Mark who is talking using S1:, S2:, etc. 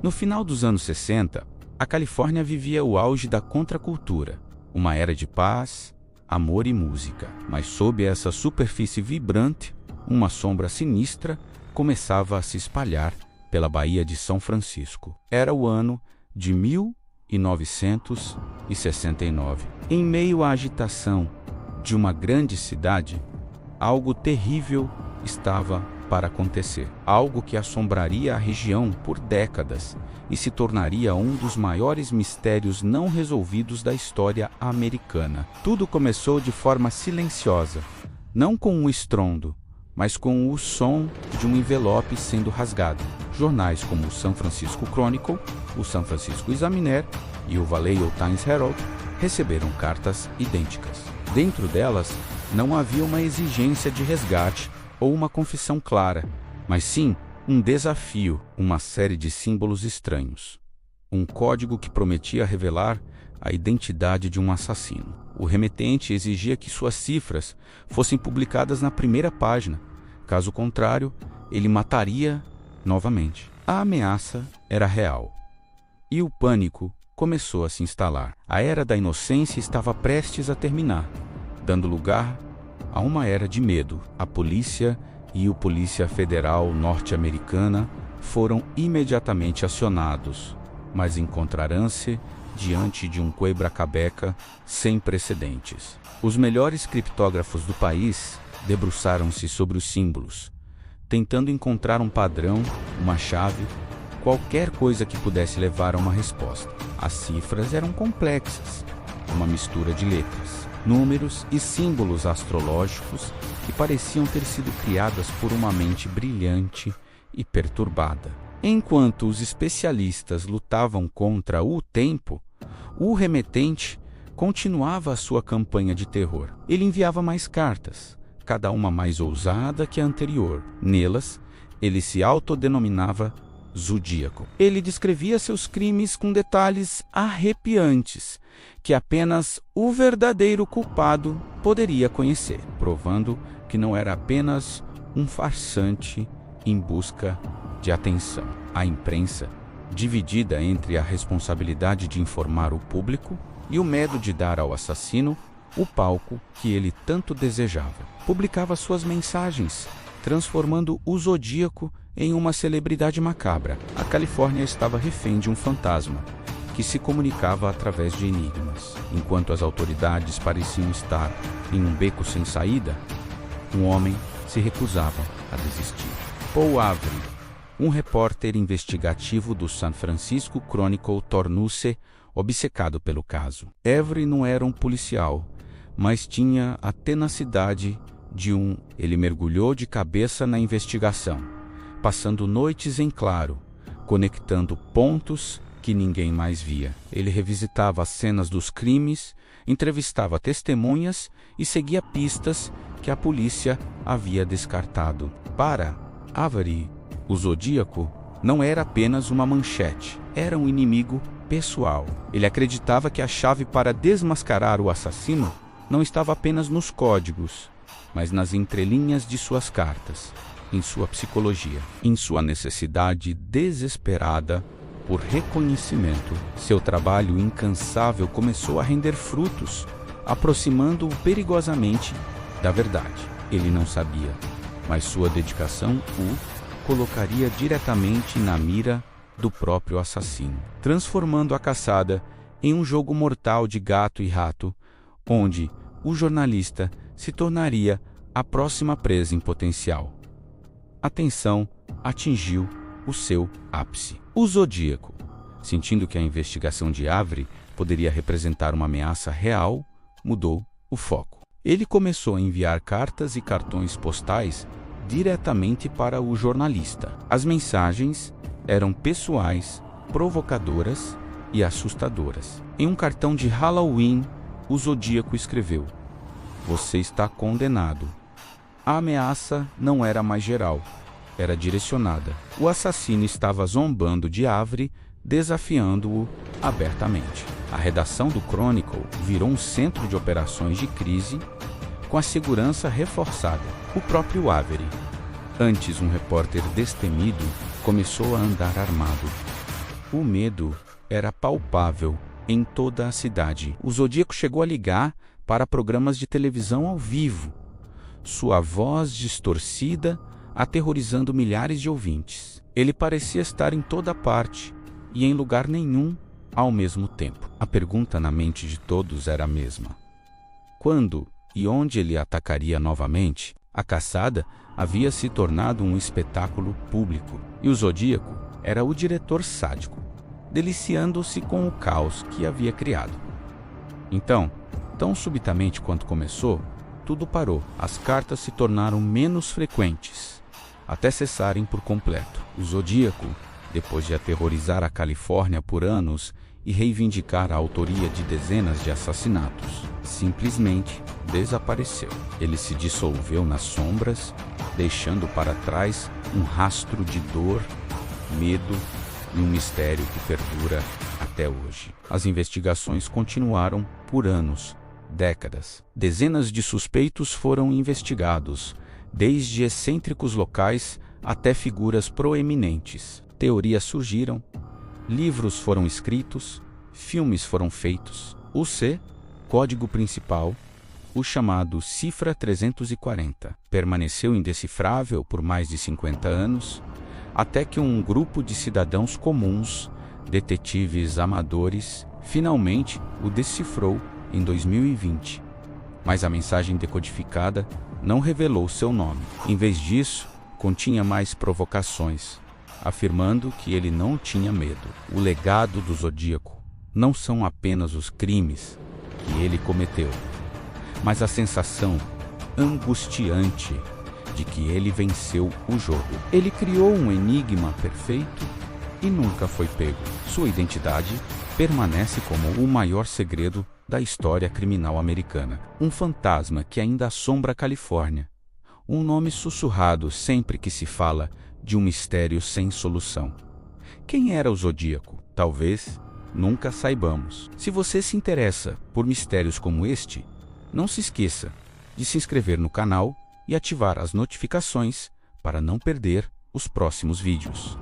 S1: No final dos anos 60, a Califórnia vivia o auge da contracultura, uma era de paz, amor e música. Mas sob essa superfície vibrante, uma sombra sinistra começava a se espalhar pela Baía de São Francisco. Era o ano de 1969. Em meio à agitação de uma grande cidade, algo terrível estava para acontecer. Algo que assombraria a região por décadas e se tornaria um dos maiores mistérios não resolvidos da história americana. Tudo começou de forma silenciosa, não com um estrondo, mas com o som de um envelope sendo rasgado. Jornais como o San Francisco Chronicle, o San Francisco Examiner e o Vallejo Times Herald receberam cartas idênticas. Dentro delas, não havia uma exigência de resgate ou uma confissão clara, mas sim um desafio, uma série de símbolos estranhos. Um código que prometia revelar a identidade de um assassino. O remetente exigia que suas cifras fossem publicadas na primeira página. Caso contrário, ele mataria novamente. A ameaça era real. E o pânico começou a se instalar. A era da inocência estava prestes a terminar, dando lugar a uma era de medo. A polícia e a Polícia Federal norte-americana foram imediatamente acionados, mas encontrarão-se diante de um quebra-cabeça sem precedentes. Os melhores criptógrafos do país debruçaram-se sobre os símbolos, tentando encontrar um padrão, uma chave, qualquer coisa que pudesse levar a uma resposta. As cifras eram complexas, uma mistura de letras, números e símbolos astrológicos que pareciam ter sido criadas por uma mente brilhante e perturbada. Enquanto os especialistas lutavam contra o tempo, o remetente continuava a sua campanha de terror. Ele enviava mais cartas, cada uma mais ousada que a anterior. Nelas, ele se autodenominava Zodíaco. Ele descrevia seus crimes com detalhes arrepiantes que apenas o verdadeiro culpado poderia conhecer, provando que não era apenas um farsante em busca de atenção. A imprensa, dividida entre a responsabilidade de informar o público e o medo de dar ao assassino o palco que ele tanto desejava, publicava suas mensagens, transformando o Zodíaco em uma celebridade macabra. A Califórnia estava refém de um fantasma que se comunicava através de enigmas. Enquanto as autoridades pareciam estar em um beco sem saída, um homem se recusava a desistir. Paul Avery, um repórter investigativo do San Francisco Chronicle, tornou-se obcecado pelo caso. Avery não era um policial, mas tinha a tenacidade de um. Ele mergulhou de cabeça na investigação, passando noites em claro, conectando pontos que ninguém mais via. Ele revisitava as cenas dos crimes, entrevistava testemunhas e seguia pistas que a polícia havia descartado. Para Avery, o Zodíaco não era apenas uma manchete, era um inimigo pessoal. Ele acreditava que a chave para desmascarar o assassino não estava apenas nos códigos, mas nas entrelinhas de suas cartas, em sua psicologia, em sua necessidade desesperada por reconhecimento. Seu trabalho incansável começou a render frutos, aproximando-o perigosamente da verdade. Ele não sabia, mas sua dedicação o colocaria diretamente na mira do próprio assassino, transformando a caçada em um jogo mortal de gato e rato, onde o jornalista se tornaria a próxima presa em potencial. A tensão atingiu o seu ápice. O Zodíaco, sentindo que a investigação de Avery poderia representar uma ameaça real, mudou o foco. Ele começou a enviar cartas e cartões postais diretamente para o jornalista. As mensagens eram pessoais, provocadoras e assustadoras. Em um cartão de Halloween, o Zodíaco escreveu: "Você está condenado." A ameaça não era mais geral, era direcionada. O assassino estava zombando de Avery, desafiando-o abertamente. A redação do Chronicle virou um centro de operações de crise, com a segurança reforçada. O próprio Avery, antes um repórter destemido, começou a andar armado. O medo era palpável em toda a cidade. O Zodíaco chegou a ligar para programas de televisão ao vivo, sua voz distorcida aterrorizando milhares de ouvintes. Ele parecia estar em toda parte e em lugar nenhum ao mesmo tempo. A pergunta na mente de todos era a mesma: quando e onde ele atacaria novamente? A caçada havia se tornado um espetáculo público, e o Zodíaco era o diretor sádico, deliciando-se com o caos que havia criado. Então, tão subitamente quanto começou, tudo parou. As cartas se tornaram menos frequentes, até cessarem por completo. O Zodíaco, depois de aterrorizar a Califórnia por anos e reivindicar a autoria de dezenas de assassinatos, simplesmente desapareceu. Ele se dissolveu nas sombras, deixando para trás um rastro de dor, medo e um mistério que perdura até hoje. As investigações continuaram por anos, décadas. Dezenas de suspeitos foram investigados, desde excêntricos locais até figuras proeminentes. Teorias surgiram, livros foram escritos, filmes foram feitos. O código principal, o chamado Cifra 340, permaneceu indecifrável por mais de 50 anos, até que um grupo de cidadãos comuns, detetives amadores, finalmente o decifrou em 2020. Mas a mensagem decodificada não revelou seu nome. Em vez disso, continha mais provocações, afirmando que ele não tinha medo. O legado do Zodíaco não são apenas os crimes que ele cometeu, mas a sensação angustiante de que ele venceu o jogo. Ele criou um enigma perfeito e nunca foi pego. Sua identidade permanece como o maior segredo da história criminal americana. Um fantasma que ainda assombra a Califórnia. Um nome sussurrado sempre que se fala de um mistério sem solução. Quem era o Zodíaco? Talvez nunca saibamos. Se você se interessa por mistérios como este, não se esqueça de se inscrever no canal e ativar as notificações para não perder os próximos vídeos.